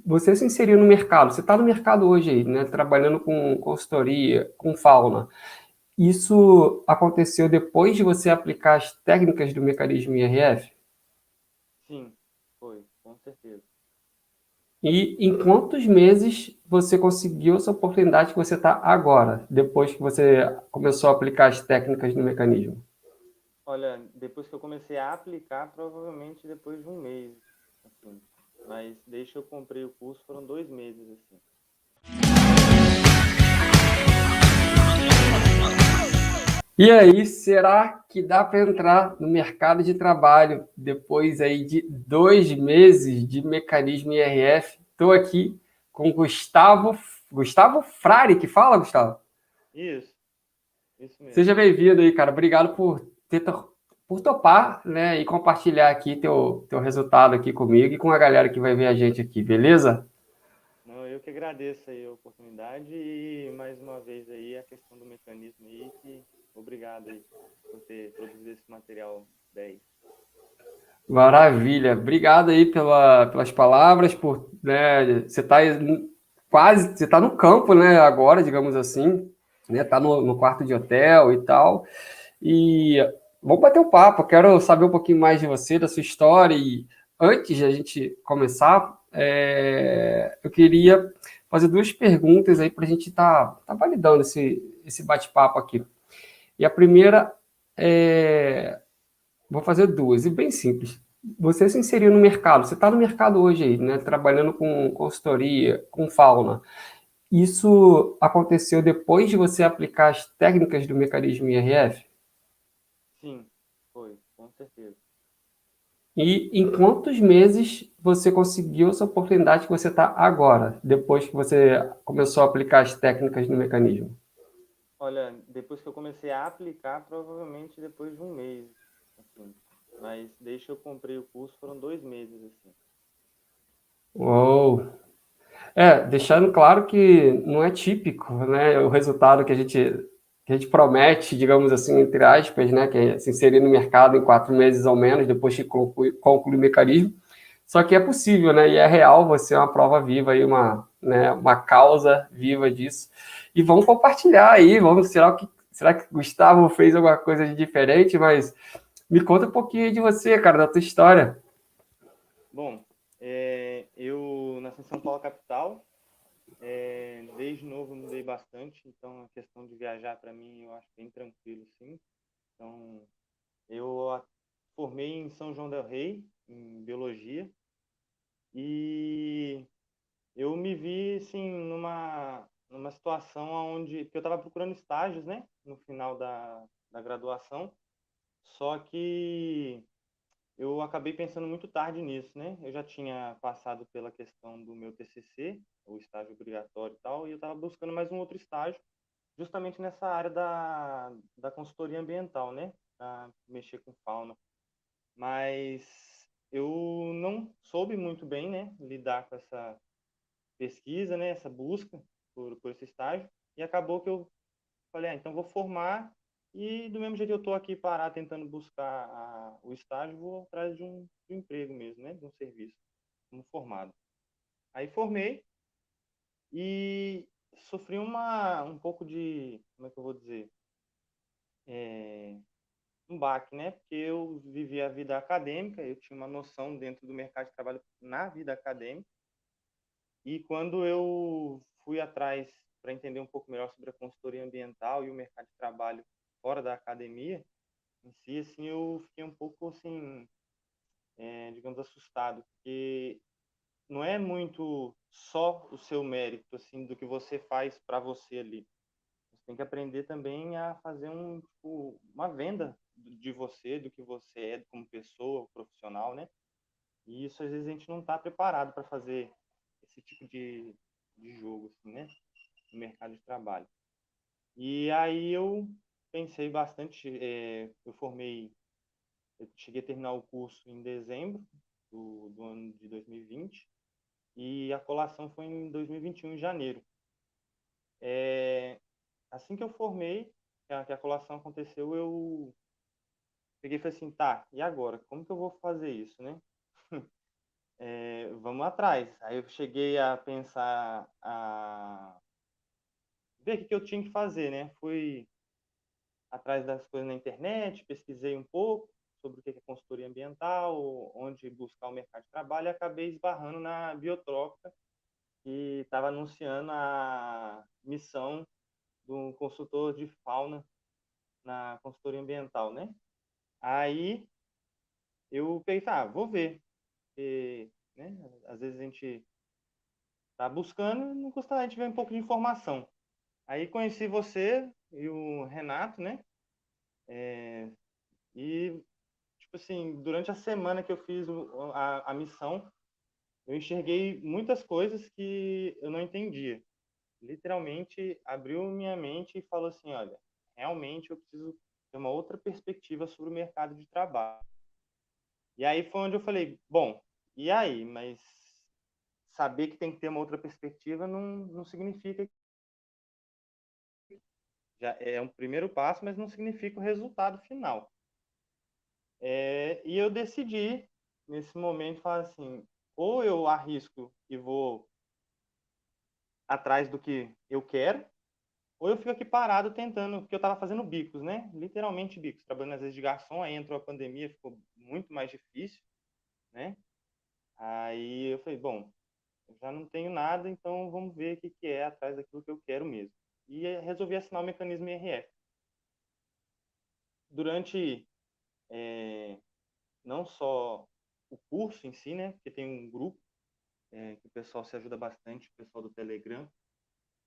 você se inseriu no mercado, você está no mercado hoje aí, né, trabalhando com consultoria, com fauna. Isso aconteceu depois de você aplicar as técnicas do mecanismo IRF? Sim, foi, com certeza. E em quantos meses você conseguiu essa oportunidade que você está agora, depois que você começou a aplicar as técnicas do mecanismo? Olha, depois que eu comecei a aplicar, provavelmente depois de um mês, assim. Mas desde que eu comprei o curso foram 2 meses, assim. E aí, será que dá para entrar no mercado de trabalho depois aí de 2 meses de mecanismo IRF? Estou aqui com Gustavo Frari, que fala, Gustavo? Isso, isso mesmo. Seja bem-vindo aí, cara. Obrigado por topar, né, e compartilhar aqui teu resultado aqui comigo e com a galera que vai ver a gente aqui, beleza? Não, eu que agradeço aí a oportunidade e mais uma vez aí a questão do mecanismo aí, que obrigado aí por ter produzido esse material 10. Maravilha. Obrigado aí pelas palavras, por, né, você está quase, você está no campo, né, agora, digamos assim, né, tá no quarto de hotel e tal. E vamos bater um papo, eu quero saber um pouquinho mais de você, da sua história. E antes de a gente começar, eu queria fazer duas perguntas aí para a gente tá validando esse bate-papo aqui. E a primeira é, vou fazer duas, e bem simples. Você se inseriu no mercado, você está no mercado hoje aí, né, trabalhando com consultoria, com fauna. Isso aconteceu depois de você aplicar as técnicas do mecanismo IRF? Sim, foi, com certeza. E em quantos meses você conseguiu essa oportunidade que você está agora, depois que você começou a aplicar as técnicas do mecanismo? Olha, depois que eu comecei a aplicar, provavelmente depois de um mês, assim. Mas desde que eu comprei o curso foram 2 meses, assim. Uou! Deixando claro que não é típico, né, o resultado que a gente promete, digamos assim, entre aspas, né, que é se inserir no mercado em 4 meses ou menos, depois que conclui o mecanismo. Só que é possível, né, e é real, você é uma prova viva aí, uma causa viva disso. E vamos compartilhar aí, será que o Gustavo fez alguma coisa de diferente, mas me conta um pouquinho de você, cara, da tua história. Bom, eu nasci em São Paulo, capital. Desde novo eu mudei bastante, então a questão de viajar para mim eu acho bem tranquilo, sim. Então, formei em São João del Rei, em biologia, e eu me vi, assim, numa situação onde, porque eu estava procurando estágios, né, no final da graduação, só que eu acabei pensando muito tarde nisso, né? Eu já tinha passado pela questão do meu TCC, o estágio obrigatório e tal, e eu estava buscando mais um outro estágio, justamente nessa área da consultoria ambiental, né? Para mexer com fauna. Mas eu não soube muito bem, né, lidar com essa pesquisa, né, essa busca por esse estágio, e acabou que eu falei, então vou formar e do mesmo jeito que eu estou aqui parado tentando buscar o estágio, vou atrás de um emprego mesmo, né, de um serviço como formado. Aí formei e sofri um pouco de, como é que eu vou dizer, é, um baque, né? Porque eu vivi a vida acadêmica, eu tinha uma noção dentro do mercado de trabalho na vida acadêmica, e quando eu fui atrás para entender um pouco melhor sobre a consultoria ambiental e o mercado de trabalho fora da academia, em si, assim, eu fiquei um pouco, assim, digamos, assustado, porque não é muito só o seu mérito, assim, do que você faz para você ali. Você tem que aprender também a fazer uma venda de você, do que você é como pessoa, profissional, né? E isso às vezes a gente não está preparado para fazer esse tipo de jogo, assim, né? No mercado de trabalho. E aí eu pensei bastante, eu cheguei a terminar o curso em dezembro do ano de 2020 e a colação foi em 2021, em janeiro. Assim que eu formei, que a colação aconteceu, eu peguei e falei assim, tá, e agora? Como que eu vou fazer isso, né? vamos atrás. Aí eu cheguei a pensar, a ver o que eu tinha que fazer, né? Fui atrás das coisas na internet, pesquisei um pouco sobre o que é consultoria ambiental, onde buscar o mercado de trabalho, e acabei esbarrando na Biotrópica, que estava anunciando a missão de um consultor de fauna na consultoria ambiental, né? Aí eu peguei e falei, vou ver, porque, né, às vezes a gente tá buscando, não custa a gente ver um pouco de informação. Aí conheci você e o Renato, né? E, tipo assim, durante a semana que eu fiz a missão, eu enxerguei muitas coisas que eu não entendia. Literalmente abriu minha mente e falou assim, olha, realmente eu preciso ter uma outra perspectiva sobre o mercado de trabalho. E aí foi onde eu falei, bom, e aí? Mas saber que tem que ter uma outra perspectiva não significa que já é um primeiro passo, mas não significa o resultado final. E eu decidi, nesse momento, falar assim, ou eu arrisco e vou atrás do que eu quero, ou eu fico aqui parado tentando, porque eu estava fazendo bicos, né? Literalmente bicos, trabalhando às vezes de garçom, aí entrou a pandemia, ficou muito mais difícil, né? Aí eu falei, bom, eu já não tenho nada, então vamos ver o que que é atrás daquilo que eu quero mesmo. E resolvi assinar o mecanismo IRF. Durante não só o curso em si, né? Porque tem um grupo que o pessoal se ajuda bastante, o pessoal do Telegram,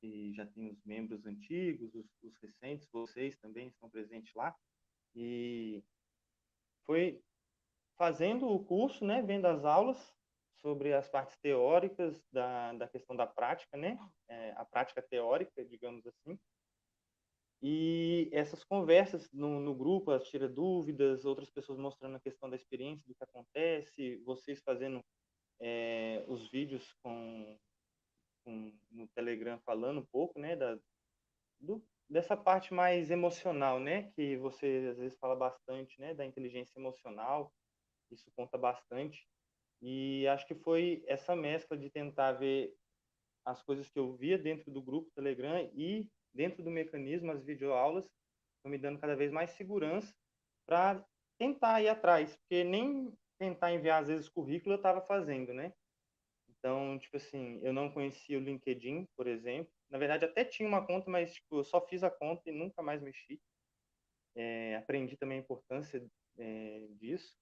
que já tem os membros antigos, os recentes, vocês também estão presentes lá. E foi fazendo o curso, né, vendo as aulas sobre as partes teóricas da questão da prática, né, a prática teórica, digamos assim. E essas conversas no grupo, as tira dúvidas, outras pessoas mostrando a questão da experiência, do que acontece, vocês fazendo os vídeos no Telegram falando um pouco, né, dessa parte mais emocional, né, que você às vezes fala bastante, né, da inteligência emocional, isso conta bastante. E acho que foi essa mescla de tentar ver as coisas que eu via dentro do grupo Telegram e dentro do mecanismo, as videoaulas, estão me dando cada vez mais segurança para tentar ir atrás, porque nem tentar enviar às vezes currículo eu estava fazendo, né? Então, tipo assim, eu não conhecia o LinkedIn, por exemplo. Na verdade, até tinha uma conta, mas tipo, eu só fiz a conta e nunca mais mexi. Aprendi também a importância disso.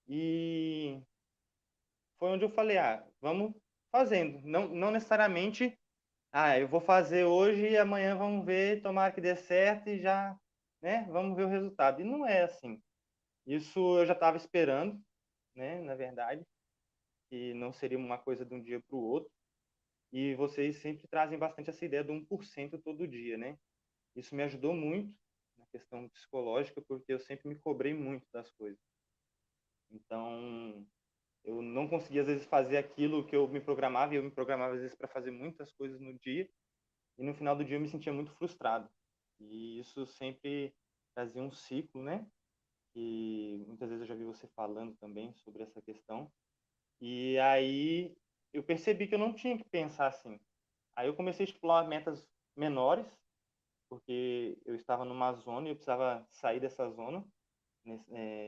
E foi onde eu falei, vamos fazendo. Não necessariamente, eu vou fazer hoje e amanhã vamos ver, tomara que dê certo e já, né, vamos ver o resultado. E não é assim. Isso eu já estava esperando, né, na verdade, que não seria uma coisa de um dia para o outro. E vocês sempre trazem bastante essa ideia do 1% todo dia, né? Isso me ajudou muito na questão psicológica, porque eu sempre me cobrei muito das coisas. Então, eu não conseguia, às vezes, fazer aquilo que eu me programava, e eu me programava, às vezes, para fazer muitas coisas no dia, e no final do dia eu me sentia muito frustrado. E isso sempre trazia um ciclo, né? E muitas vezes eu já vi você falando também sobre essa questão. E aí eu percebi que eu não tinha que pensar assim. Aí eu comecei a estipular metas menores, porque eu estava numa zona e eu precisava sair dessa zona,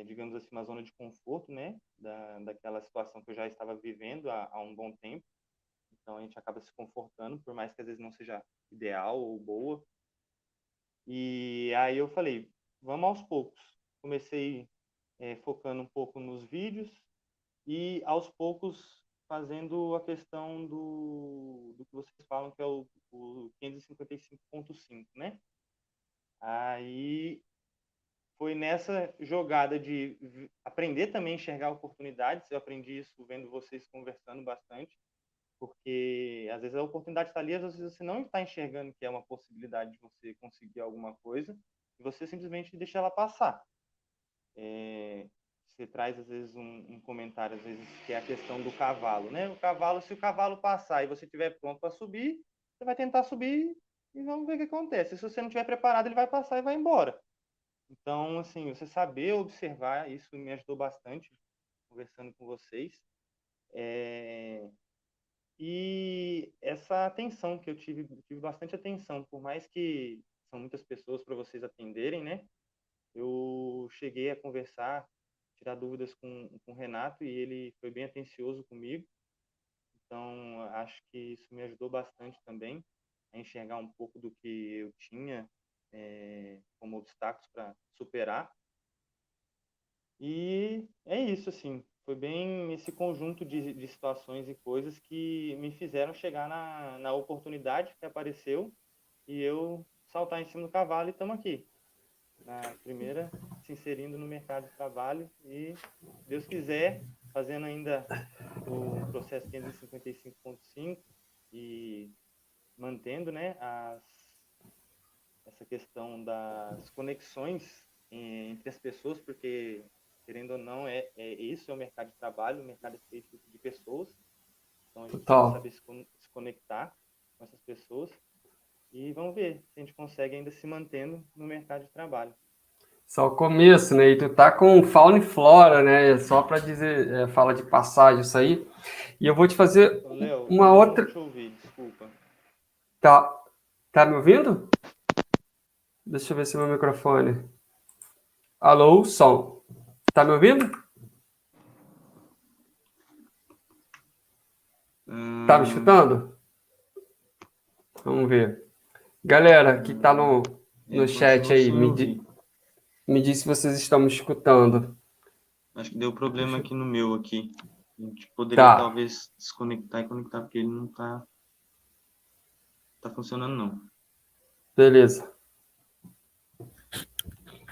digamos assim, uma zona de conforto, né? Daquela situação que eu já estava vivendo há um bom tempo. Então a gente acaba se confortando, por mais que às vezes não seja ideal ou boa. E aí eu falei, vamos aos poucos. Comecei focando um pouco nos vídeos e aos poucos fazendo a questão do que vocês falam que é o 555.5, né? Aí foi nessa jogada de aprender também a enxergar oportunidades. Eu aprendi isso vendo vocês conversando bastante, porque às vezes a oportunidade está ali, às vezes você não está enxergando que é uma possibilidade de você conseguir alguma coisa e você simplesmente deixa ela passar. Você traz às vezes um comentário, às vezes, que é a questão do cavalo, né? O cavalo, se o cavalo passar e você estiver pronto para subir, você vai tentar subir e vamos ver o que acontece. Se você não estiver preparado, ele vai passar e vai embora. Então, assim, você saber observar, isso me ajudou bastante conversando com vocês. E essa atenção que eu tive bastante atenção, por mais que são muitas pessoas para vocês atenderem, né? Eu cheguei a conversar, tirar dúvidas com o Renato, e ele foi bem atencioso comigo. Então, acho que isso me ajudou bastante também a enxergar um pouco do que eu tinha como obstáculos para superar. E é isso, assim, foi bem esse conjunto de situações e coisas que me fizeram chegar na oportunidade que apareceu e eu saltar em cima do cavalo e estamos aqui. Na primeira, se inserindo no mercado de trabalho e, se Deus quiser, fazendo ainda o processo 555.5 e mantendo, né, essa questão das conexões entre as pessoas, porque, querendo ou não, isso é o mercado de trabalho, o mercado é feito de pessoas, então a gente precisa Total. saber se conectar com essas pessoas e vamos ver se a gente consegue ainda se mantendo no mercado de trabalho. Só o começo, né? E tu tá com fauna e flora, né? Só para dizer, fala de passagem isso aí. E eu vou te fazer Léo, uma não outra. te ouvi, desculpa. Tá, tá me ouvindo? Deixa eu ver se meu microfone. Alô, som. Tá me ouvindo? Tá me escutando? Vamos ver. Galera que tá no chat Continuo aí, sem ouvir. me diz se vocês estão me escutando. Acho que deu problema aqui no meu aqui. A gente poderia Tá, talvez desconectar e conectar, porque ele não tá funcionando não. beleza.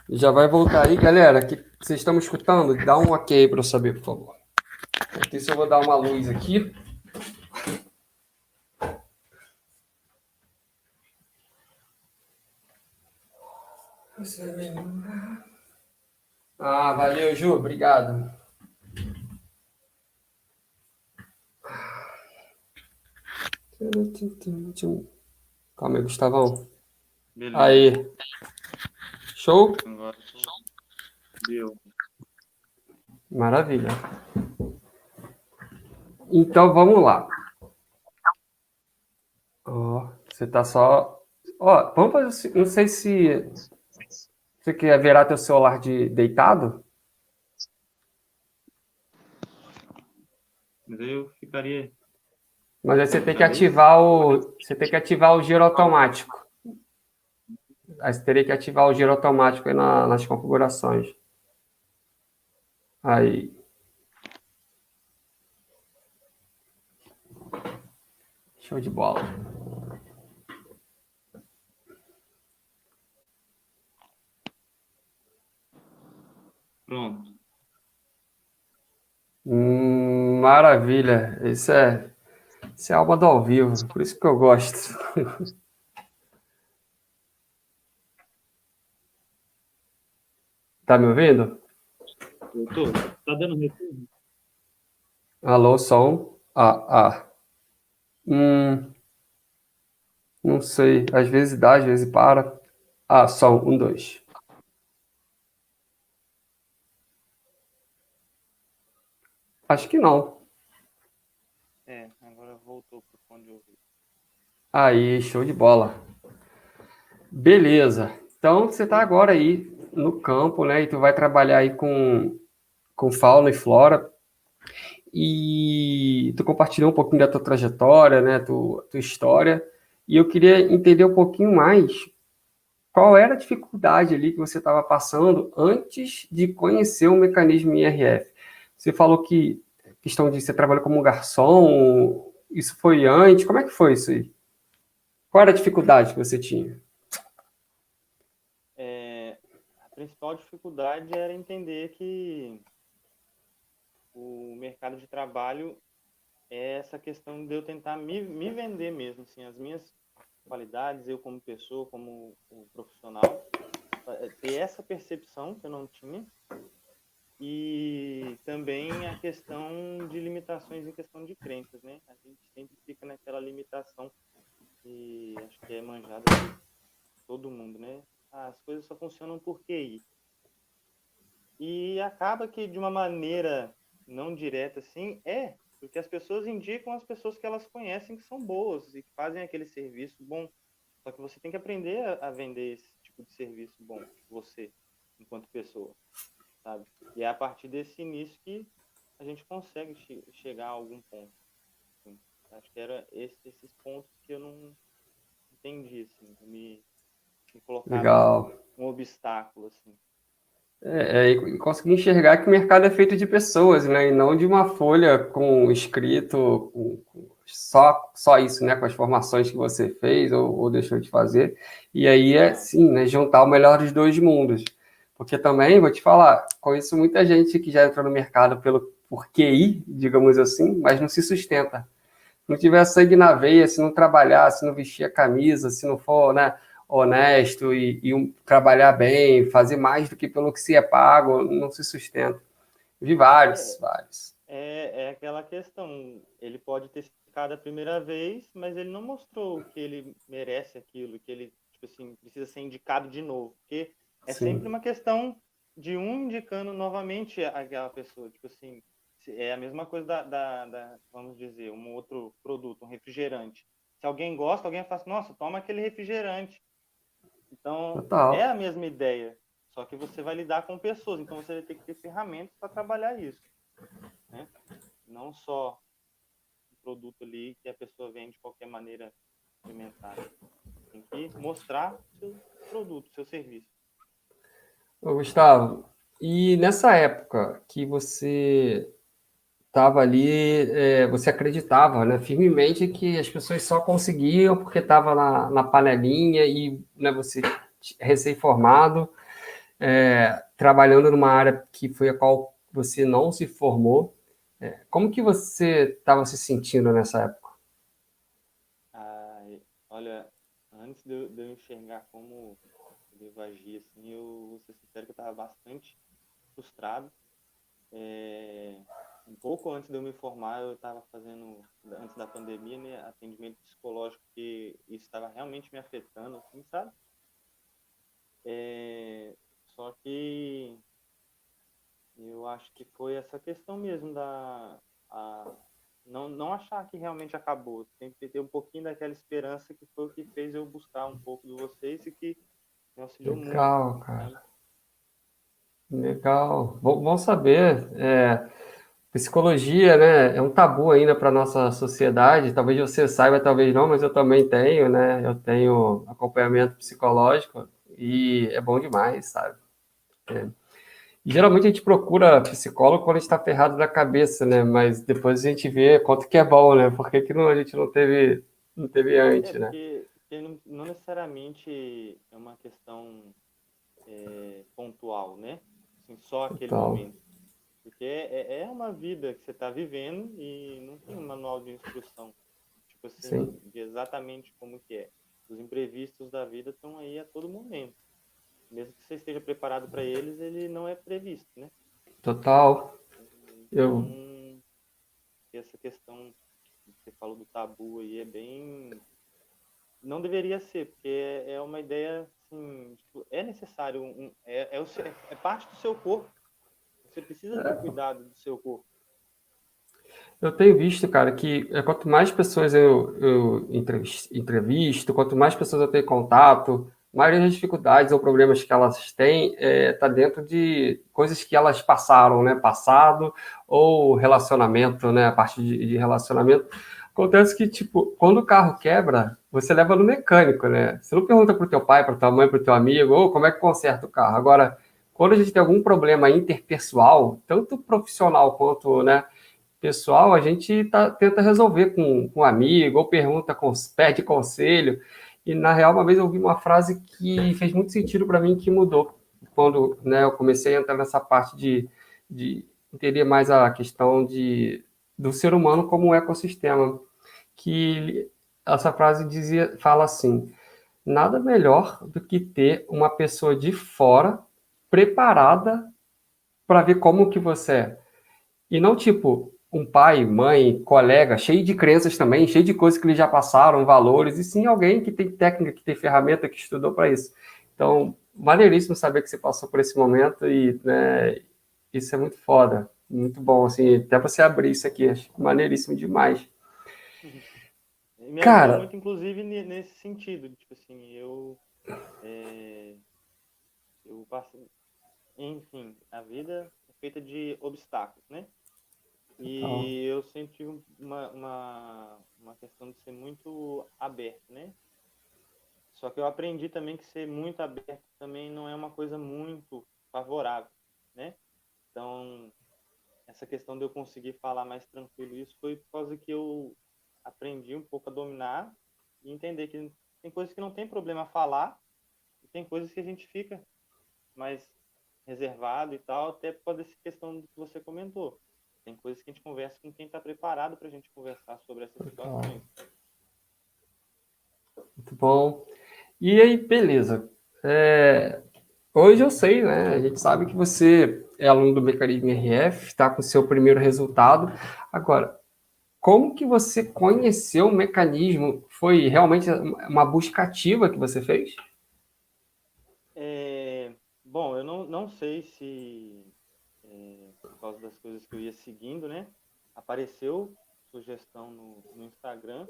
Já vai voltar aí, galera. Que vocês estão me escutando? Dá um ok aí para eu saber, por favor. Aqui se eu vou dar uma luz aqui. Ah, valeu, Ju. Obrigado. Calma aí, Gustavão. Beleza. Aí. Show? Agora deu. Maravilha. Então vamos lá. Ó, você tá só. Ó, vamos fazer. Não sei se você quer virar teu celular de deitado, Mas aí eu ficaria mas aí de você ponta tem que cabeça. ativar o giro automático. Aí você teria que ativar o giro automático aí nas configurações. Aí. Show de bola. Pronto. Maravilha. Isso é alma do ao vivo, por isso que eu gosto. Tá me ouvindo? Voltou? Tá dando retorno? Alô, som. Não sei. Às vezes dá, às vezes para. Som. Um, dois. Acho que não. Agora voltou pro fone de ouvido. Aí, show de bola. Beleza. Então, você tá agora aí no campo, né? E tu vai trabalhar aí com fauna e flora. E tu compartilhou um pouquinho da tua trajetória, né? Tua história. E eu queria entender um pouquinho mais qual era a dificuldade ali que você estava passando antes de conhecer o mecanismo IRF. Você falou que questão de você trabalhou como garçom, isso foi antes, como é que foi isso aí? Qual era a dificuldade que você tinha? A principal dificuldade era entender que o mercado de trabalho é essa questão de eu tentar me vender mesmo, assim, as minhas qualidades, eu como pessoa, como um profissional, ter essa percepção que eu não tinha e também a questão de limitações em questão de crenças, né? A gente sempre fica naquela limitação que acho que é manjada por todo mundo, né? As coisas só funcionam por QI. E acaba que de uma maneira não direta assim, Porque as pessoas indicam as pessoas que elas conhecem que são boas e que fazem aquele serviço bom. Só que você tem que aprender a vender esse tipo de serviço bom, você, enquanto pessoa, sabe? E é a partir desse início que a gente consegue chegar a algum ponto. Assim. Acho que era esses pontos que eu não entendi, assim, me colocaram Legal. um obstáculo, assim. E conseguir enxergar que o mercado é feito de pessoas, né? E não de uma folha com escrito, só isso, né? Com as formações que você fez ou deixou de fazer. E aí é, Exato. sim, né? Juntar o melhor dos dois mundos. Porque também, vou te falar, conheço muita gente que já entrou no mercado por QI, digamos assim, mas não se sustenta. Se não tiver sangue na veia, se não trabalhar, se não vestir a camisa, se não for, né, honesto trabalhar bem, fazer mais do que pelo que se é pago, não se sustenta. Vi vários, É, vários. é aquela questão. Ele pode ter ficado a primeira vez, mas ele não mostrou que ele merece aquilo, que ele, tipo assim, precisa ser indicado de novo. Porque é sempre Sim, uma questão de um indicando novamente aquela pessoa. Tipo assim, é a mesma coisa vamos dizer, um outro produto, um refrigerante. Se alguém gosta, alguém fala assim, nossa, toma aquele refrigerante. Então, é total. a mesma ideia. Só que você vai lidar com pessoas, então você vai ter que ter ferramentas para trabalhar isso, né? Não só um produto ali que a pessoa vende de qualquer maneira alimentar. Tem que mostrar seu produto, seu serviço. Ô, Gustavo, e nessa época que você estava ali, você acreditava, né, firmemente que as pessoas só conseguiam porque estava na panelinha e, né, você recém-formado, trabalhando numa área que foi a qual você não se formou. Como que você estava se sentindo nessa época? Ah, olha, antes de eu enxergar como eu devo agir, assim, eu vou ser sincero que eu estava bastante frustrado. Um pouco antes de eu me formar, eu estava fazendo, antes da pandemia, né, atendimento psicológico, que isso estava realmente me afetando, assim, sabe? Só que eu acho que foi essa questão mesmo a, não achar que realmente acabou. Tem que ter um pouquinho daquela esperança que foi o que fez eu buscar um pouco de vocês e que me auxiliou muito, Legal, assim, cara. sabe? Legal. Bom saber. Psicologia, né, é um tabu ainda para nossa sociedade. Talvez você saiba, talvez não, mas eu também tenho, né? Eu tenho acompanhamento psicológico e é bom demais, sabe? E geralmente a gente procura psicólogo quando a gente está ferrado da cabeça, né? Mas depois a gente vê quanto que é bom, né? Por que que a gente não teve antes, né? Porque não necessariamente é uma questão pontual, né? Assim, só aquele Total. momento. Porque é uma vida que você está vivendo e não tem um manual de instrução, tipo assim, Sim, de exatamente como que é. Os imprevistos da vida estão aí a todo momento. Mesmo que você esteja preparado para eles, ele não é previsto, né? total. Eu, Então, essa questão que você falou do tabu aí é bem... Não deveria ser, porque é uma ideia, assim, tipo, é necessário, é parte do seu corpo. Você precisa ter cuidado do seu corpo. eu tenho visto, cara, que quanto mais pessoas eu entrevisto, quanto mais pessoas eu tenho contato, a maioria das dificuldades ou problemas que elas têm tá dentro de coisas que elas passaram, né? Passado ou relacionamento, né? A parte de relacionamento. Acontece que, tipo, quando o carro quebra, você leva no mecânico, né? Você não pergunta pro teu pai, pra tua mãe, pro teu amigo, ou como é que conserta o carro. Agora, quando a gente tem algum problema interpessoal, tanto profissional quanto, né, pessoal, a gente tenta resolver com um amigo, ou pede conselho. E, na real, uma vez eu ouvi uma frase que fez muito sentido para mim, que mudou quando, né, eu comecei a entrar nessa parte de entender mais a questão do ser humano como um ecossistema. Que essa frase fala assim: nada melhor do que ter uma pessoa de fora preparada para ver como que você é. E não tipo um pai, mãe, colega, cheio de crenças também, cheio de coisas que eles já passaram, valores, e sim alguém que tem técnica, que tem ferramenta, que estudou para isso. Então, maneiríssimo saber que você passou por esse momento e, né, isso é muito foda. Muito bom, assim, até você abrir isso aqui, acho maneiríssimo demais. Me ajudou Cara, muito, inclusive, nesse sentido. Tipo assim, é, eu passei, enfim, a vida é feita de obstáculos, né? então, E eu sempre tive uma questão de ser muito aberto, né? Só que eu aprendi também que ser muito aberto também não é uma coisa muito favorável, né? Então, essa questão de eu conseguir falar mais tranquilo, isso foi por causa que eu aprendi um pouco a dominar e entender que tem coisas que não tem problema falar e tem coisas que a gente fica mais reservado e tal, até por causa dessa questão do que você comentou. Tem coisas que a gente conversa com quem está preparado para a gente conversar sobre essas então, situações. muito bom. E aí, beleza. Hoje eu sei, né? A gente sabe que você é aluno do Mecanismo RF, está com o seu primeiro resultado. Agora, como que você conheceu o mecanismo? Foi realmente uma busca ativa que você fez? Bom, eu não sei se por causa das coisas que eu ia seguindo, né? Apareceu sugestão no Instagram.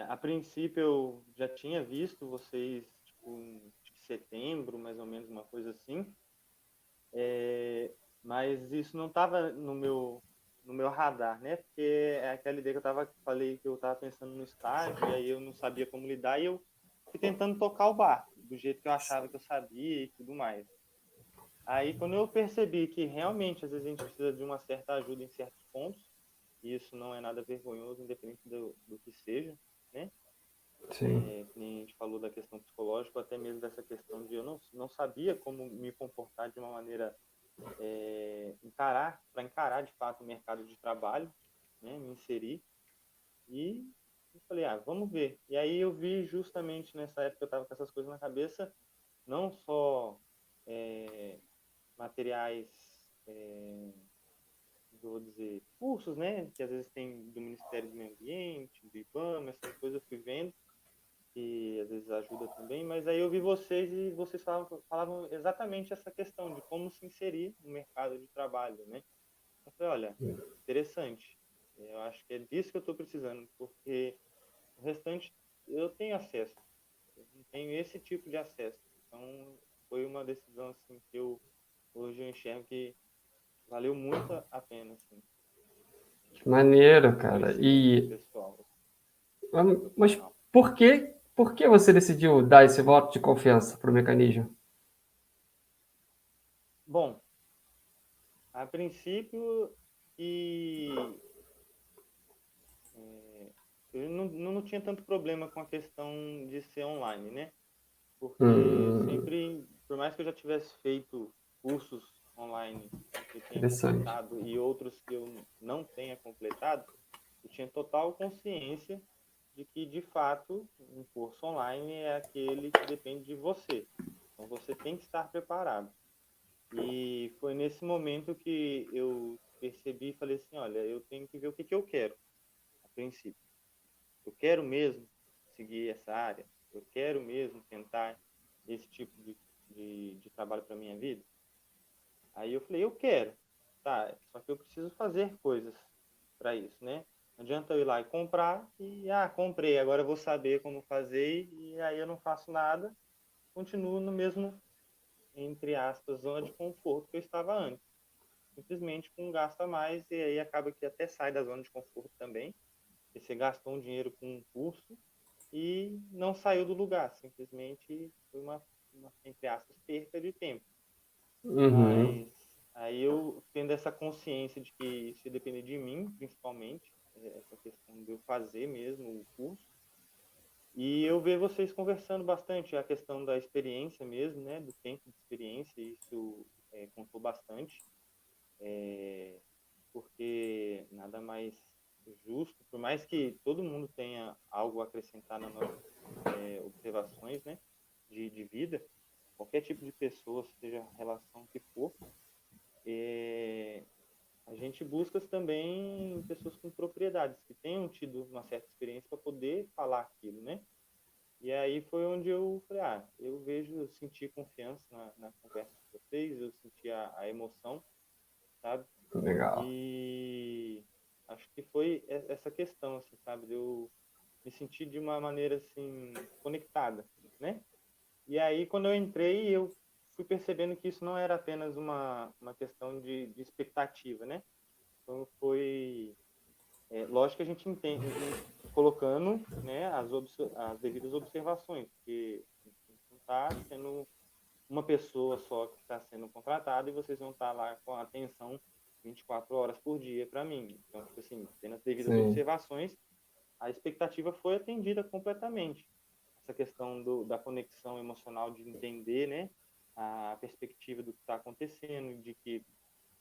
A princípio eu já tinha visto vocês tipo, em setembro, mais ou menos uma coisa assim. Mas isso não estava no meu radar, né? Porque é aquela ideia que falei que eu estava pensando no estágio e aí eu não sabia como lidar e eu fui tentando tocar o barco do jeito que eu achava que eu sabia e tudo mais. Aí quando eu percebi que realmente às vezes a gente precisa de uma certa ajuda em certos pontos, e isso não é nada vergonhoso, independente do que seja, né? Sim. Que nem a gente falou da questão psicológica, ou até mesmo dessa questão de eu não sabia como me comportar de uma maneira para encarar de fato o mercado de trabalho, né, me inserir. E eu falei, vamos ver. E aí eu vi justamente nessa época que eu estava com essas coisas na cabeça, não só materiais, vou dizer, cursos, né, que às vezes tem do Ministério do Meio Ambiente, do IBAMA, essas coisas eu fui vendo, que às vezes ajuda também, mas aí eu vi vocês e vocês falavam exatamente essa questão de como se inserir no mercado de trabalho, né? Eu falei, olha, interessante. Eu acho que é disso que eu estou precisando, porque o restante eu tenho acesso. Eu não tenho esse tipo de acesso. Então, foi uma decisão assim que hoje eu enxergo que valeu muito a pena, assim, Que maneiro, o cara. crescimento pessoal, Mas profissional. por que você decidiu dar esse voto de confiança para o mecanismo? Bom, a princípio, e eu não tinha tanto problema com a questão de ser online, né? Porque Hum, sempre, por mais que eu já tivesse feito cursos online que eu tinha interessante. completado e outros que eu não tenha completado, eu tinha total consciência de que, de fato, um curso online é aquele que depende de você. Então, você tem que estar preparado. E foi nesse momento que eu percebi e falei assim, olha, eu tenho que ver o que eu quero, a princípio. Eu quero mesmo seguir essa área? Eu quero mesmo tentar esse tipo de trabalho para minha vida? Aí eu falei, eu quero. Tá, só que eu preciso fazer coisas para isso, né? Não adianta eu ir lá e comprar e, comprei, agora eu vou saber como fazer e aí eu não faço nada, continuo no mesmo, entre aspas, zona de conforto que eu estava antes. Simplesmente com um gasto a mais e aí acaba que até sai da zona de conforto também. Porque você gastou um dinheiro com um curso e não saiu do lugar, simplesmente foi entre aspas, perca de tempo. Uhum. Mas aí eu tendo essa consciência de que isso ia depender de mim, principalmente, essa questão de eu fazer mesmo o curso, e eu ver vocês conversando bastante, a questão da experiência mesmo, né, do tempo de experiência, isso contou bastante, porque nada mais justo, por mais que todo mundo tenha algo a acrescentar nas nossas observações, né, de vida, qualquer tipo de pessoa, seja a relação que for, a gente busca também pessoas com propriedades, que tenham tido uma certa experiência para poder falar aquilo, né? E aí foi onde eu falei, eu vejo, eu senti confiança na conversa com vocês, eu senti a emoção, sabe? Legal. E acho que foi essa questão, assim, sabe? De eu me sentir de uma maneira, assim, conectada, né? E aí, quando eu entrei, eu fui percebendo que isso não era apenas uma questão de expectativa, né? Então, foi... lógico que a gente entende, colocando, né, as devidas observações, porque não está sendo uma pessoa só que está sendo contratada e vocês vão estar lá com atenção 24 horas por dia para mim. Então, tipo assim, tendo as devidas Sim, observações, a expectativa foi atendida completamente. Essa questão da conexão emocional, de entender, né, a perspectiva do que está acontecendo, de que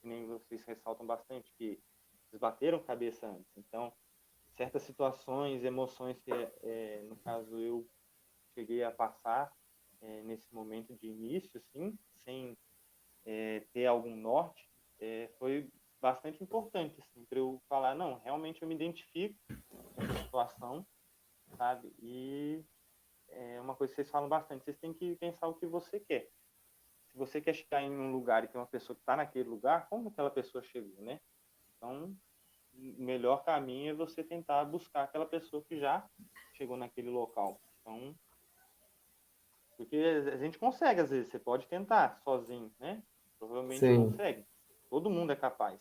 nem vocês ressaltam bastante, que vocês bateram cabeça antes. Então, certas situações, emoções que, no caso, eu cheguei a passar nesse momento de início, assim, sem ter algum norte, foi bastante importante, assim, para eu falar, não, realmente eu me identifico com essa situação, sabe? E é uma coisa que vocês falam bastante, vocês têm que pensar o que você quer. Se você quer chegar em um lugar e tem uma pessoa que está naquele lugar, como aquela pessoa chegou, né? Então, o melhor caminho é você tentar buscar aquela pessoa que já chegou naquele local. Então, porque a gente consegue, às vezes, você pode tentar sozinho, né? Provavelmente sim, consegue. Todo mundo é capaz,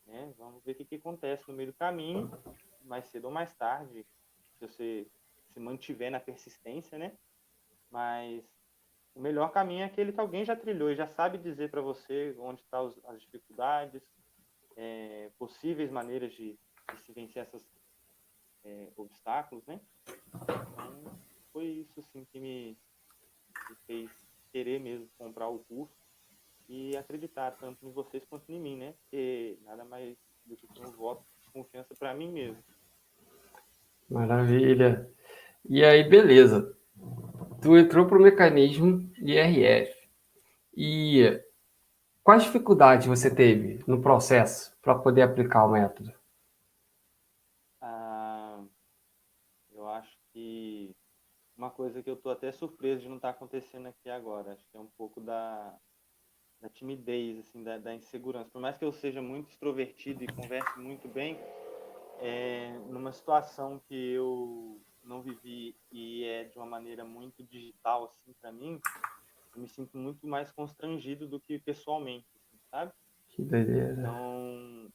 né? Vamos ver o que acontece no meio do caminho, mais cedo ou mais tarde, se você se mantiver na persistência, né? Mas o melhor caminho é aquele que alguém já trilhou e já sabe dizer para você onde estão as dificuldades, possíveis maneiras de se vencer esses obstáculos, né? Então, foi isso, assim, que me fez querer mesmo comprar o curso e acreditar tanto em vocês quanto em mim, né? Porque nada mais do que um voto de confiança para mim mesmo. maravilha. E aí, beleza. Tu entrou para o mecanismo IRF. E quais dificuldades você teve no processo para poder aplicar o método? Ah, eu acho que uma coisa que eu estou até surpreso de não estar acontecendo aqui agora, acho que é um pouco da timidez, assim, da insegurança. Por mais que eu seja muito extrovertido e converse muito bem, numa situação que eu não vivi e é de uma maneira muito digital, assim, para mim, eu me sinto muito mais constrangido do que pessoalmente, assim, sabe? Que doideira. Então,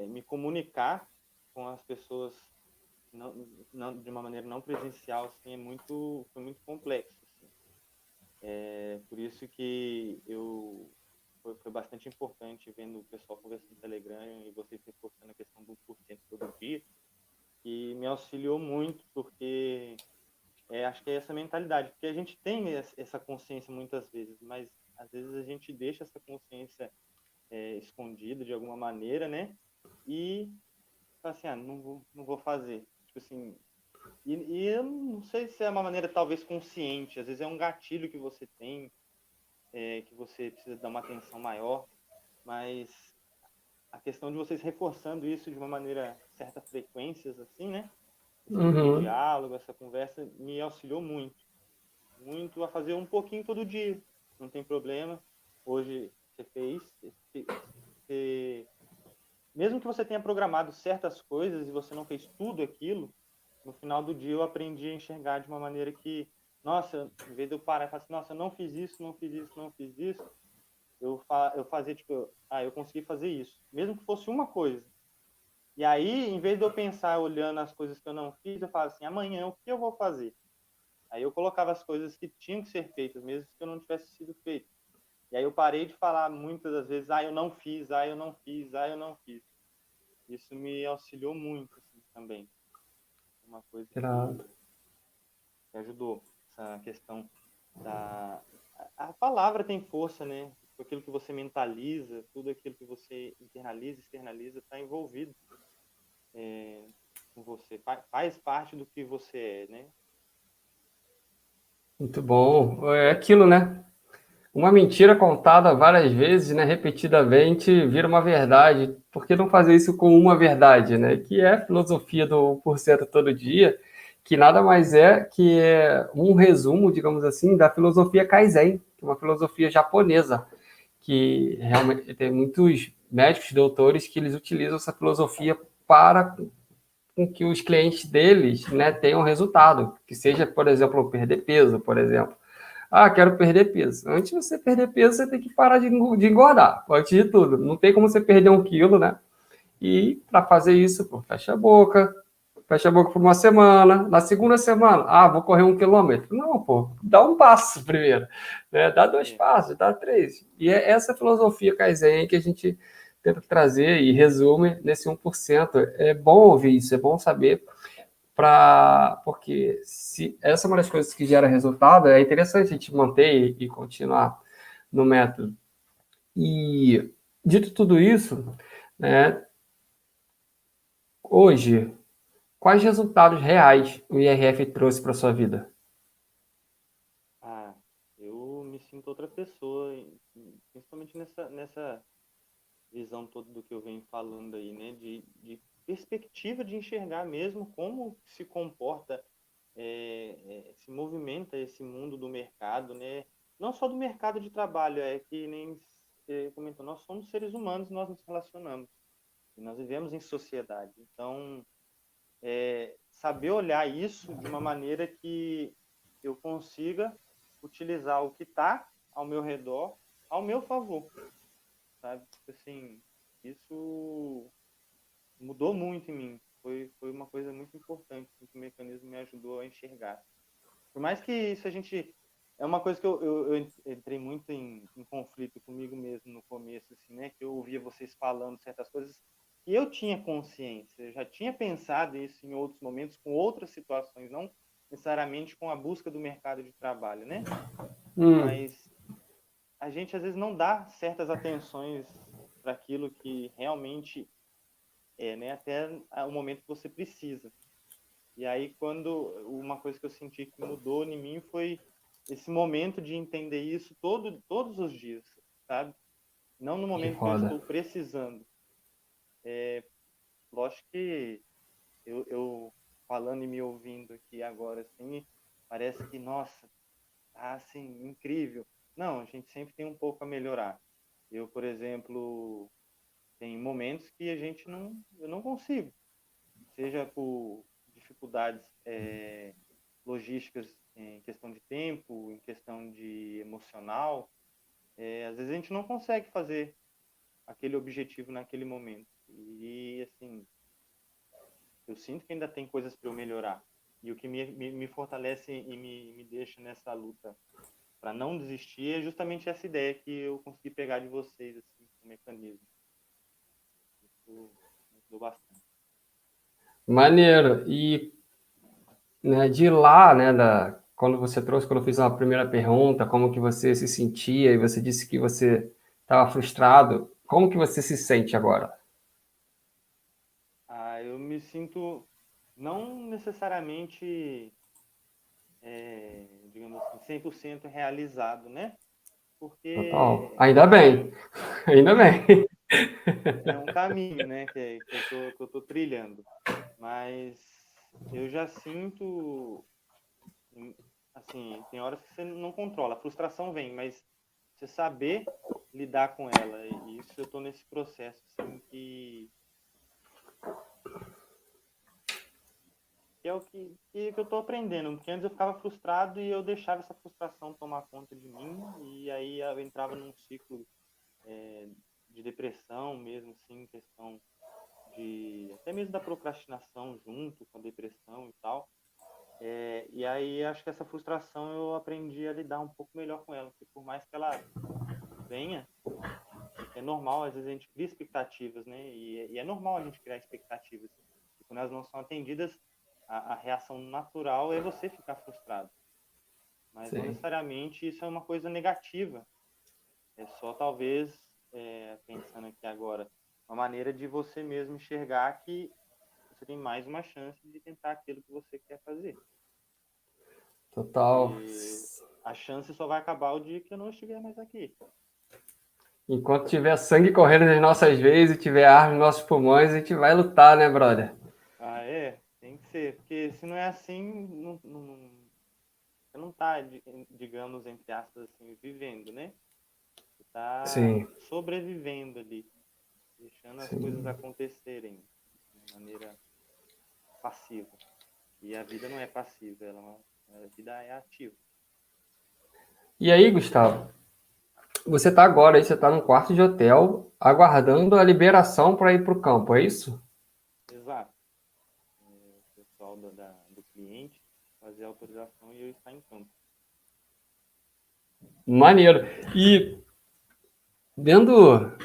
me comunicar com as pessoas de uma maneira não presencial, assim, foi muito complexo, assim. Por isso que foi bastante importante vendo o pessoal conversando no Telegram e vocês reforçando a questão do 1% todo dia, que me auxiliou muito, porque acho que é essa mentalidade, porque a gente tem essa consciência muitas vezes, mas às vezes a gente deixa essa consciência escondida de alguma maneira, né? E fala assim, não vou fazer. Tipo assim, e eu não sei se é uma maneira talvez consciente, às vezes é um gatilho que você tem, que você precisa dar uma atenção maior, mas a questão de vocês reforçando isso de uma maneira, certas frequências, assim, né? Esse Uhum. diálogo, essa conversa me auxiliou muito, muito a fazer um pouquinho todo dia. Não tem problema. Hoje você fez, você, mesmo que você tenha programado certas coisas e você não fez tudo aquilo, no final do dia eu aprendi a enxergar de uma maneira que, nossa, em vez de eu parar e falar assim, nossa, eu não fiz isso, não fiz isso, não fiz isso, eu fazia tipo, eu consegui fazer isso, mesmo que fosse uma coisa. E aí, em vez de eu pensar olhando as coisas que eu não fiz, eu falo assim, amanhã o que eu vou fazer? Aí eu colocava as coisas que tinham que ser feitas, mesmo que eu não tivesse sido feito. E aí eu parei de falar muitas das vezes, eu não fiz, eu não fiz, eu não fiz. Isso me auxiliou muito, assim, também. Uma coisa Irado. que ajudou. Essa questão da... A palavra tem força, né? Aquilo que você mentaliza, tudo aquilo que você internaliza, externaliza, está envolvido com você. Faz parte do que você é, né? Muito bom. É aquilo, né? Uma mentira contada várias vezes, né, repetidamente, vira uma verdade. Por que não fazer isso com uma verdade, né? Que é a filosofia do 1% todo dia, que nada mais é que um resumo, digamos assim, da filosofia Kaizen, que é uma filosofia japonesa, que realmente tem muitos médicos, doutores, que eles utilizam essa filosofia para com que os clientes deles, né, tenham resultado, que seja, por exemplo, perder peso, por exemplo. Ah, quero perder peso. Antes de você perder peso, você tem que parar de engordar, antes de tudo. Não tem como você perder 1 quilo, né? E para fazer isso, pô, fecha a boca por uma semana. Na segunda semana, vou correr 1 quilômetro. Não, pô, dá um passo primeiro, né? Dá 2 passos, dá 3. E é essa filosofia Kaizen que a gente tenta trazer e resume nesse 1%. É bom ouvir isso, é bom saber, porque se essa é uma das coisas que gera resultado, é interessante a gente manter e continuar no método. E, dito tudo isso, né, hoje, quais resultados reais o IRF trouxe para sua vida? Ah, eu me sinto outra pessoa, principalmente nessa visão toda do que eu venho falando aí, né? De perspectiva de enxergar mesmo como se comporta, se movimenta esse mundo do mercado, né? Não só do mercado de trabalho, é que nem você comentou, nós somos seres humanos, nós nos relacionamos, e nós vivemos em sociedade. Então, saber olhar isso de uma maneira que eu consiga utilizar o que está ao meu redor ao meu favor, sabe? Assim, isso mudou muito em mim. Foi uma coisa muito importante assim, que o mecanismo me ajudou a enxergar. Por mais que isso a gente... É uma coisa que eu entrei muito em conflito comigo mesmo no começo, assim, né? Que eu ouvia vocês falando certas coisas e eu tinha consciência, eu já tinha pensado isso em outros momentos, com outras situações, não necessariamente com a busca do mercado de trabalho, né? Hum, Mas a gente às vezes não dá certas atenções para aquilo que realmente é, né? Até o momento que você precisa. E aí, quando uma coisa que eu senti que mudou em mim foi esse momento de entender isso todos os dias, sabe? Não no que momento que eu foda. estou precisando. Lógico que eu falando e me ouvindo aqui agora, assim, parece que, nossa, tá assim, incrível. Não, a gente sempre tem um pouco a melhorar. Eu, por exemplo, tem momentos que eu não consigo, seja por dificuldades logísticas em questão de tempo, em questão de emocional, às vezes a gente não consegue fazer aquele objetivo naquele momento. E, assim, eu sinto que ainda tem coisas para eu melhorar. E o que me fortalece e me deixa nessa luta para não desistir é justamente essa ideia que eu consegui pegar de vocês, assim, o mecanismo. Isso me ajudou bastante. Maneiro. E, né, de lá, né, quando eu fiz a primeira pergunta, como que você se sentia, e você disse que você estava frustrado, como que você se sente agora? Eu me sinto não necessariamente, digamos assim, 100% realizado, né? Total. Porque é um Ainda bem, caminho, ainda bem. é um caminho, né, que eu tô trilhando. Mas eu já sinto, assim, tem horas que você não controla, a frustração vem, mas você saber lidar com ela, e isso eu tô nesse processo, assim, que é o que eu tô aprendendo, porque antes eu ficava frustrado e eu deixava essa frustração tomar conta de mim, e aí eu entrava num ciclo de depressão mesmo, assim, questão de até mesmo da procrastinação junto com a depressão e tal. E aí acho que essa frustração eu aprendi a lidar um pouco melhor com ela, porque por mais que ela venha, é normal, às vezes a gente cria expectativas, né? E é normal a gente criar expectativas. E quando elas não são atendidas, a reação natural é você ficar frustrado. Mas não Sim, necessariamente isso é uma coisa negativa. É só talvez, pensando aqui agora, uma maneira de você mesmo enxergar que você tem mais uma chance de tentar aquilo que você quer fazer. total. Porque a chance só vai acabar o dia que eu não estiver mais aqui. Enquanto tiver sangue correndo nas nossas veias e tiver ar nos nossos pulmões, a gente vai lutar, né, brother? Ah, é? Tem que ser. Porque se não é assim, você não está, digamos, entre aspas, assim, vivendo, né? Você está sim, sobrevivendo ali, deixando as coisas sim. acontecerem de maneira passiva. E a vida não é passiva, a vida é ativa. E aí, Gustavo, você está agora aí, você está num quarto de hotel, aguardando a liberação para ir para o campo, é isso? Exato. O pessoal do cliente fazer a autorização e eu estar em campo. Maneiro. E vendo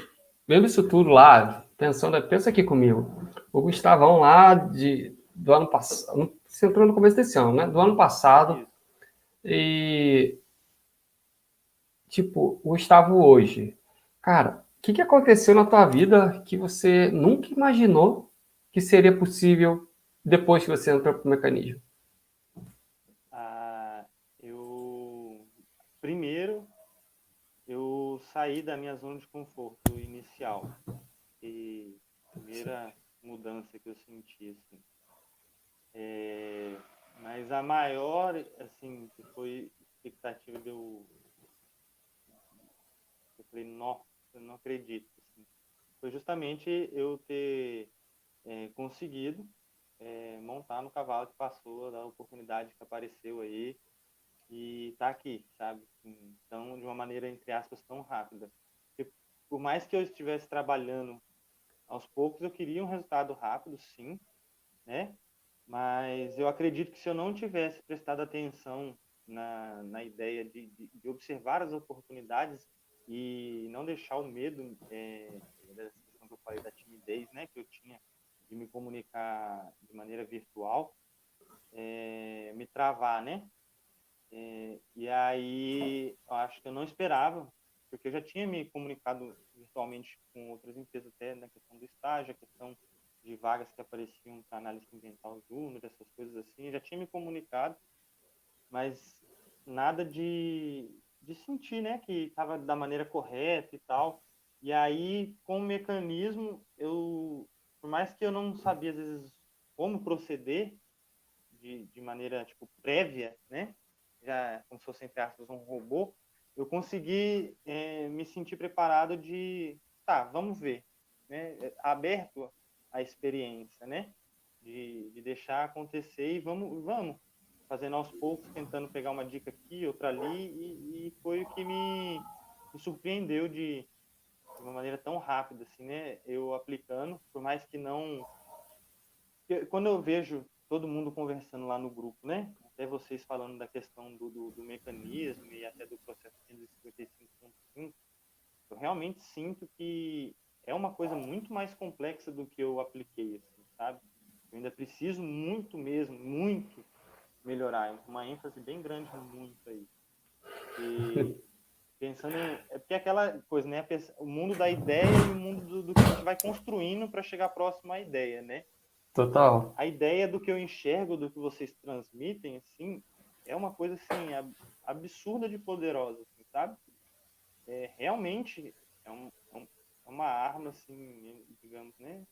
isso tudo lá, pensa aqui comigo, o Gustavão lá do ano passado, você entrou no começo desse ano, né? Do ano passado, Isso. e tipo, o Gustavo hoje, cara, o que aconteceu na tua vida que você nunca imaginou que seria possível depois que você entrou pro mecanismo? Ah, primeiro, eu saí da minha zona de conforto inicial. E primeira mudança que eu senti, assim. Mas a maior, assim, que foi expectativa eu falei, nossa, eu não acredito, assim, foi justamente eu ter conseguido montar no cavalo que passou, da oportunidade que apareceu aí e tá aqui, sabe? Então, de uma maneira, entre aspas, tão rápida. Porque por mais que eu estivesse trabalhando aos poucos, eu queria um resultado rápido, sim, né? Mas eu acredito que se eu não tivesse prestado atenção na ideia de observar as oportunidades e não deixar o medo, dessa questão que eu falei da timidez, né, que eu tinha de me comunicar de maneira virtual, me travar, né? E aí, eu acho que eu não esperava, porque eu já tinha me comunicado virtualmente com outras empresas, até na questão do estágio, a questão de vagas que apareciam para análise ambiental júnior, essas coisas assim, eu já tinha me comunicado, mas nada de sentir, né, que estava da maneira correta e tal. E aí, com o mecanismo, por mais que eu não sabia, às vezes, como proceder, de maneira tipo prévia, né? Já como se fosse entre aspas um robô, eu consegui me sentir preparado tá, vamos ver, né? Aberto à experiência, né? De deixar acontecer e vamos fazendo aos poucos, tentando pegar uma dica aqui, outra ali e foi o que me surpreendeu de uma maneira tão rápida, assim, né? Eu aplicando, por mais que não quando eu vejo todo mundo conversando lá no grupo, né? Até vocês falando da questão do mecanismo e até do processo 155.5, eu realmente sinto que é uma coisa muito mais complexa do que eu apliquei, assim, sabe? Eu ainda preciso muito mesmo, muito melhorar, uma ênfase bem grande no muito aí. E pensando, é porque é aquela coisa, né? O mundo da ideia e o mundo do que a gente vai construindo para chegar próximo à ideia, né? Total. A ideia do que eu enxergo, do que vocês transmitem, assim, é uma coisa, assim, absurda de poderosa, assim, sabe? Realmente é uma arma, assim, digamos, né?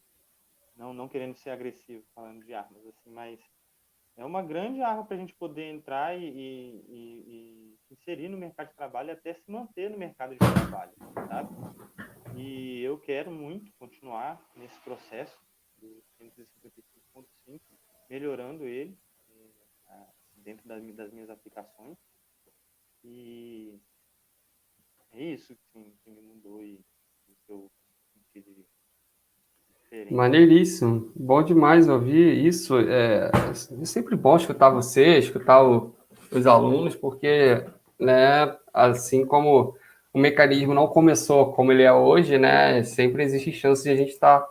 Não querendo ser agressivo falando de armas, assim, mas é uma grande arma para a gente poder entrar e se inserir no mercado de trabalho e até se manter no mercado de trabalho, sabe? E eu quero muito continuar nesse processo do 155.5, melhorando ele dentro das minhas aplicações. E é isso que me mudou e que eu senti de diferente. Maneiríssimo. Bom demais ouvir isso. É sempre bom escutar você, escutar os alunos, porque, né, assim como o mecanismo não começou como ele é hoje, né, sempre existe chance de a gente estar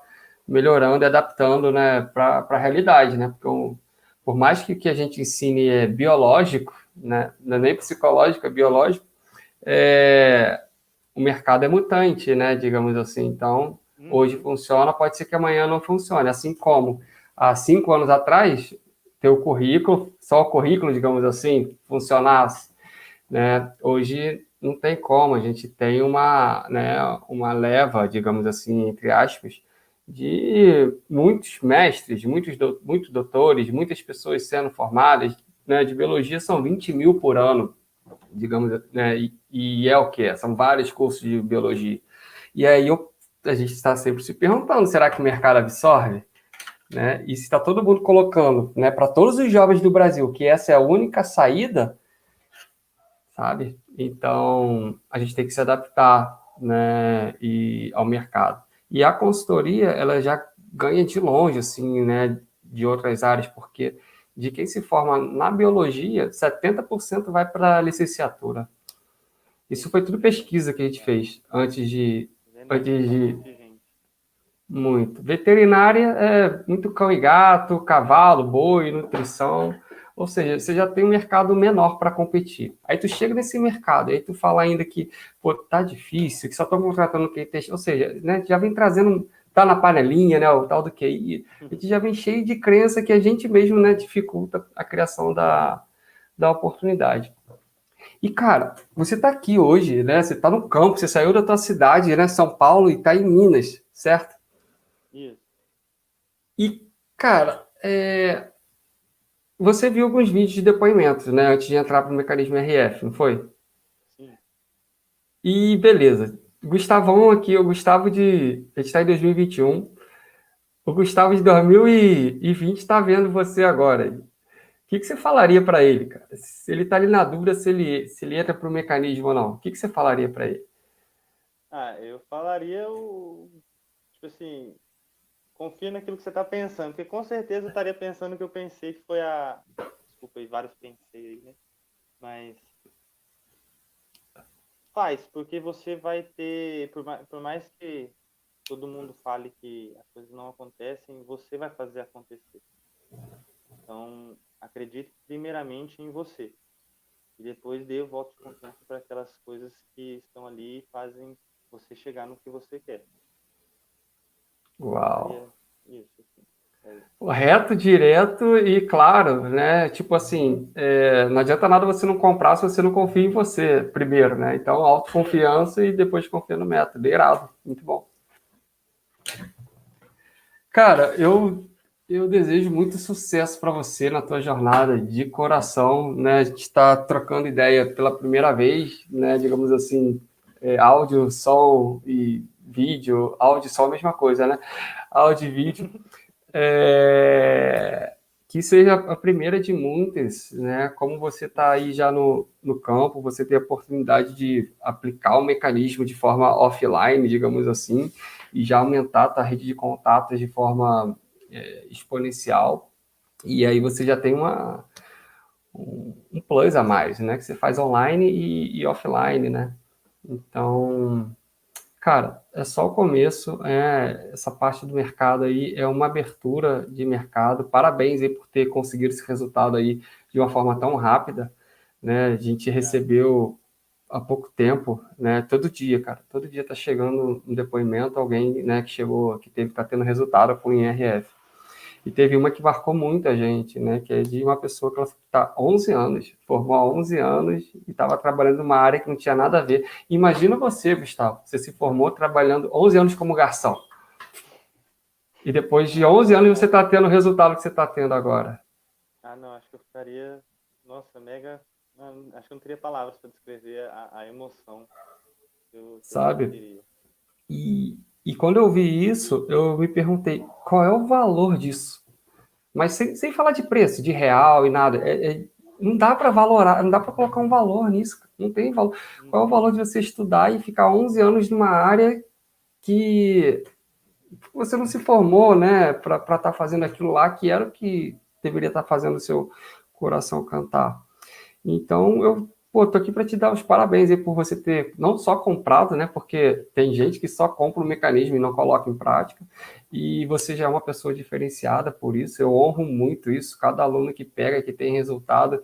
melhorando e adaptando, né, para a realidade, né, porque por mais que o que a gente ensine é biológico, né, não é nem psicológico, é biológico, é, o mercado é mutante, né, digamos assim. Então, hoje Uhum, funciona, pode ser que amanhã não funcione. Assim como há 5 anos atrás, teu currículo, só o currículo, digamos assim, funcionasse, né? Hoje não tem como, a gente tem uma leva, digamos assim, entre aspas, de muitos mestres, muitos doutores, muitas pessoas sendo formadas, né? De biologia são 20 mil por ano, digamos, né? E é o que é? São vários cursos de biologia. E aí a gente está sempre se perguntando, será que o mercado absorve? Né? E se está todo mundo colocando, né, para todos os jovens do Brasil, que essa é a única saída, sabe? Então, a gente tem que se adaptar, né, ao mercado. E a consultoria, ela já ganha de longe, assim, né, de outras áreas, porque de quem se forma na biologia, 70% vai para a licenciatura. Isso foi tudo pesquisa que a gente fez Verdade, antes tem de bastante gente. muito. Veterinária é muito cão e gato, cavalo, boi, nutrição. Ou seja, você já tem um mercado menor para competir. Aí tu chega nesse mercado, aí tu fala ainda que, pô, tá difícil, que só estão contratando quem tem. Ou seja, né, já vem trazendo, tá na panelinha, né, o tal do QI. A gente já vem cheio de crença que a gente mesmo, né, dificulta a criação da oportunidade. E, cara, você tá aqui hoje, né? Você tá no campo, você saiu da tua cidade, né, São Paulo, e tá em Minas, certo? Isso, E, cara, você viu alguns vídeos de depoimentos, né, antes de entrar para o mecanismo RF, não foi? sim. E beleza. Gustavão aqui, o Gustavo de. A gente está em 2021. O Gustavo de 2020 está vendo você agora. O que você falaria para ele, cara? Se ele está ali na dúvida se ele entra para o mecanismo ou não, o que você falaria para ele? Ah, eu falaria tipo assim, confia naquilo que você está pensando, porque com certeza eu estaria pensando o que eu pensei que foi desculpa aí, vários pensei aí, né? Mas faz, porque você vai ter, por mais que todo mundo fale que as coisas não acontecem, você vai fazer acontecer. Então, acredite primeiramente em você. E depois dê o voto de confiança para aquelas coisas que estão ali e fazem você chegar no que você quer. Uau. Seria isso, assim. É, Reto, direto e claro, né? Tipo assim, não adianta nada você não comprar se você não confia em você primeiro, né? Então, autoconfiança e depois confia no método. Irado, muito bom. Cara, eu desejo muito sucesso para você na tua jornada de coração, né? A gente está trocando ideia pela primeira vez, né? Digamos assim, áudio, som e vídeo, áudio, som, a mesma coisa, né? Áudio e vídeo. Que seja a primeira de muitas, né? Como você está aí já no campo, você tem a oportunidade de aplicar o mecanismo de forma offline, digamos assim, e já aumentar a tua rede de contatos de forma exponencial. E aí você já tem um plus a mais, né? Que você faz online e offline, né? Então, cara, é só o começo, essa parte do mercado aí é uma abertura de mercado. Parabéns aí por ter conseguido esse resultado aí de uma forma tão rápida, né? A gente obrigado. recebeu há pouco tempo, né? Todo dia, cara, todo dia tá chegando um depoimento, alguém, né, que chegou, que teve, tá tendo resultado com o IRF. E teve uma que marcou muita gente, né? Que é de uma pessoa que ela está 11 anos, formou há 11 anos e estava trabalhando numa área que não tinha nada a ver. Imagina você, Gustavo, você se formou trabalhando 11 anos como garçom. E depois de Não, 11 anos você é... está tendo o resultado que você está tendo agora. Ah, não, acho que eu ficaria, nossa, mega, acho que eu não teria palavras para descrever a emoção que eu Sabe? sentiria. E quando eu vi isso, eu me perguntei qual é o valor disso. Mas sem falar de preço, de real e nada. Não dá para valorar, não dá para colocar um valor nisso. Não tem valor. Qual é o Uhum. valor de você estudar e ficar 11 anos numa área que você não se formou, né, para estar fazendo aquilo lá que era o que deveria estar fazendo o seu coração cantar. Então, eu tô aqui para te dar os parabéns aí por você ter não só comprado, né, porque tem gente que só compra o mecanismo e não coloca em prática, e você já é uma pessoa diferenciada por isso, eu honro muito isso, cada aluno que pega, que tem resultado,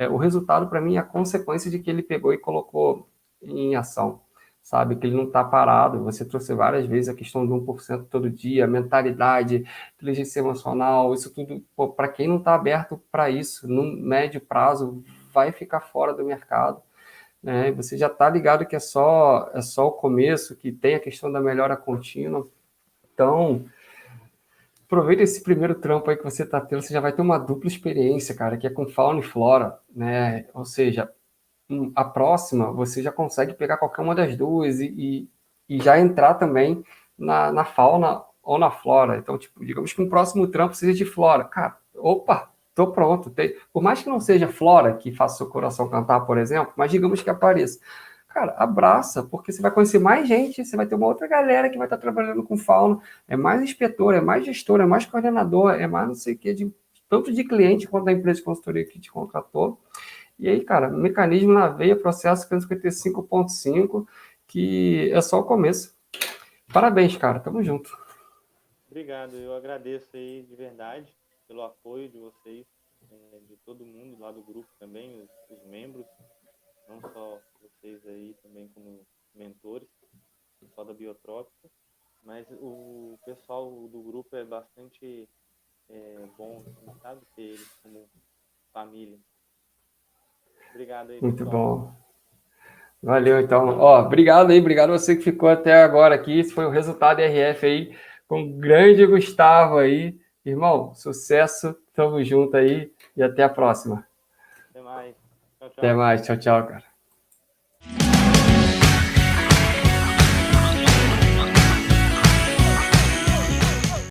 o resultado para mim é a consequência de que ele pegou e colocou em ação, sabe, que ele não está parado, você trouxe várias vezes a questão do 1% todo dia, mentalidade, inteligência emocional, isso tudo, para quem não está aberto para isso, no médio prazo, vai ficar fora do mercado, né? Você já está ligado que é só o começo, que tem a questão da melhora contínua. Então, aproveita esse primeiro trampo aí que você está tendo, você já vai ter uma dupla experiência, cara, que é com fauna e flora, né? Ou seja, a próxima, você já consegue pegar qualquer uma das duas e já entrar também na fauna ou na flora. Então, tipo, digamos que um próximo trampo seja de flora. Cara, opa, tô pronto. Por mais que não seja flora que faça seu coração cantar, por exemplo, mas digamos que apareça. Cara, abraça, porque você vai conhecer mais gente, você vai ter uma outra galera que vai estar trabalhando com fauna, é mais inspetor, é mais gestor, é mais coordenador, é mais não sei o que, tanto de cliente quanto da empresa de consultoria que te contratou. E aí, cara, mecanismo na veia, processo 555, que é só o começo. Parabéns, cara, tamo junto. Obrigado, eu agradeço aí de verdade pelo apoio de vocês, de todo mundo lá do grupo também, os membros, não só vocês aí também como mentores, pessoal da Biotrópica, mas o pessoal do grupo é bastante bom, assim, sabe? Ter eles como família. Obrigado aí, Muito pessoal. bom. Valeu, então. Ó, obrigado aí, obrigado a você que ficou até agora aqui. Esse foi o resultado RF aí, com o grande Gustavo aí. Irmão, sucesso, tamo junto aí e até a próxima. Até mais. Tchau, Até tchau. mais, tchau, tchau, cara.